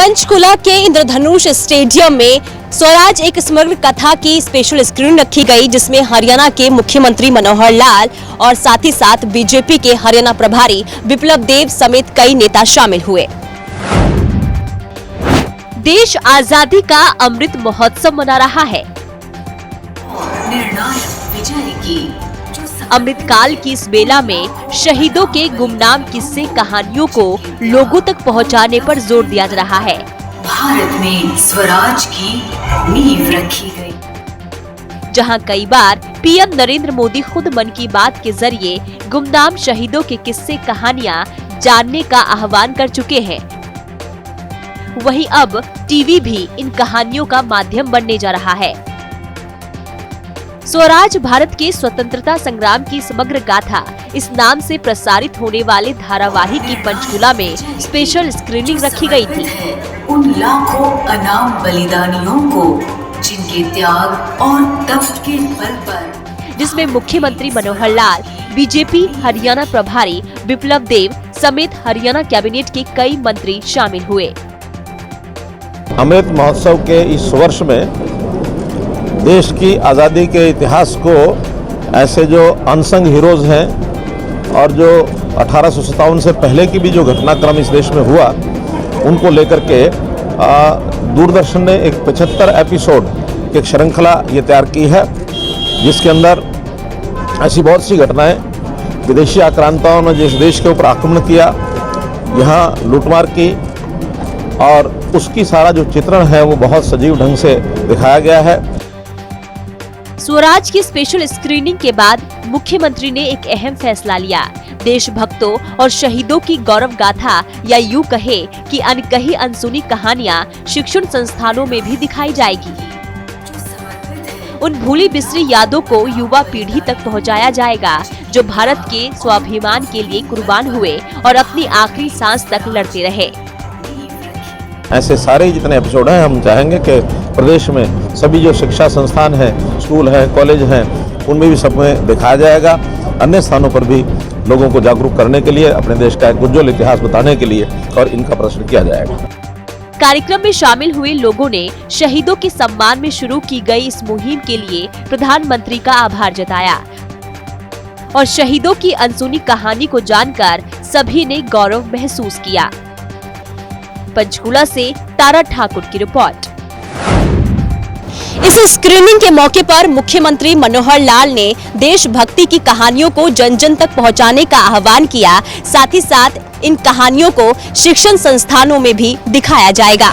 पंचकुला के इंद्रधनुष स्टेडियम में स्वराज एक समग्र कथा की स्पेशल स्क्रीन रखी गई, जिसमें हरियाणा के मुख्यमंत्री मनोहर लाल और साथ ही साथ बीजेपी के हरियाणा प्रभारी विप्लव देव समेत कई नेता शामिल हुए। देश आजादी का अमृत महोत्सव मना रहा है। अमृतकाल की इस मेला में शहीदों के गुमनाम किस्से कहानियों को लोगों तक पहुंचाने पर जोर दिया जा रहा है। भारत में स्वराज की नींव रखी गई, जहां कई बार पीएम नरेंद्र मोदी खुद मन की बात के जरिए गुमनाम शहीदों के किस्से कहानियां जानने का आह्वान कर चुके हैं, वहीं अब टीवी भी इन कहानियों का माध्यम बनने जा रहा है। स्वराज भारत के स्वतंत्रता संग्राम की समग्र गाथा इस नाम से प्रसारित होने वाले धारावाहिक की पंचकुला में स्पेशल स्क्रीनिंग रखी गई थी। उन लाखों अनाम बलिदानियों को जिनके त्याग और तप के बल पर, जिसमें मुख्यमंत्री मनोहर लाल, बीजेपी हरियाणा प्रभारी विप्लव देव समेत हरियाणा कैबिनेट के कई मंत्री शामिल हुए। अमृत महोत्सव के इस वर्ष में देश की आज़ादी के इतिहास को ऐसे जो अनसंग हीरोज़ हैं और जो 1857 से पहले की भी जो घटनाक्रम इस देश में हुआ, उनको लेकर के दूरदर्शन ने एक 75 एपिसोड की एक श्रृंखला ये तैयार की है, जिसके अंदर ऐसी बहुत सी घटनाएं, विदेशी आक्रांताओं ने जिस देश के ऊपर आक्रमण किया, यहाँ लूटमार की, और उसकी सारा जो चित्रण है वो बहुत सजीव ढंग से दिखाया गया है। स्वराज की स्पेशल स्क्रीनिंग के बाद मुख्यमंत्री ने एक अहम फैसला लिया। देशभक्तों और शहीदों की गौरव गाथा, या यूं कहे कि अनकही अनसुनी कहानियां शिक्षण संस्थानों में भी दिखाई जाएगी। उन भूली बिसरी यादों को युवा पीढ़ी तक पहुंचाया जाएगा, जो भारत के स्वाभिमान के लिए कुर्बान हुए और अपनी आखिरी सांस तक लड़ते रहे। ऐसे सारे जितने एपिसोड हैं, हम चाहेंगे कि प्रदेश में सभी जो शिक्षा संस्थान हैं, स्कूल हैं, कॉलेज हैं, उनमें भी सब में दिखाया जाएगा। अन्य स्थानों पर भी लोगों को जागरूक करने के लिए, अपने देश का एक उज्ज्वल इतिहास बताने के लिए और इनका प्रदर्शन किया जाएगा। कार्यक्रम में शामिल हुए लोगों ने शहीदों के सम्मान में शुरू की गई इस मुहिम के लिए प्रधानमंत्री का आभार जताया और शहीदों की अनसुनी कहानी को जानकर सभी ने गौरव महसूस किया। पंचकुला से तारा ठाकुर की रिपोर्ट। इस स्क्रीनिंग के मौके पर मुख्यमंत्री मनोहर लाल ने देशभक्ति की कहानियों को जन जन तक पहुंचाने का आह्वान किया। साथ ही साथ इन कहानियों को शिक्षण संस्थानों में भी दिखाया जाएगा।